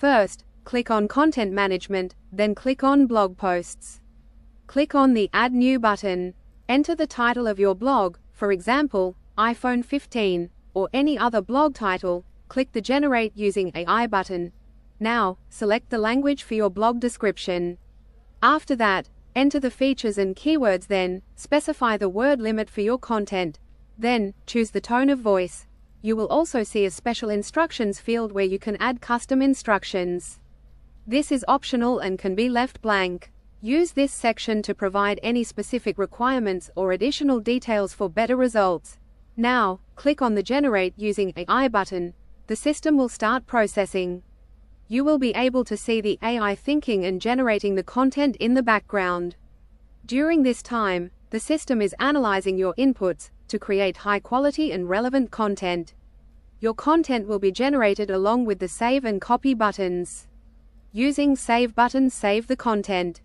First, click on Content Management, then click on Blog Posts. Click on the Add New button. Enter the title of your blog, for example, iPhone 15, or any other blog title. Click the Generate Using AI button. Now, select the language for your blog description. After that, enter the features and keywords, then specify the word limit for your content. Then, choose the tone of voice. You will also see a special instructions field where you can add custom instructions. This is optional and can be left blank. Use this section to provide any specific requirements or additional details for better results. Now, click on the Generate Using AI button. The system will start processing. You will be able to see the AI thinking and generating the content in the background. During this time, the system is analyzing your inputs to create high-quality and relevant content. Your content will be generated along with the Save and Copy buttons. Using Save button, save the content.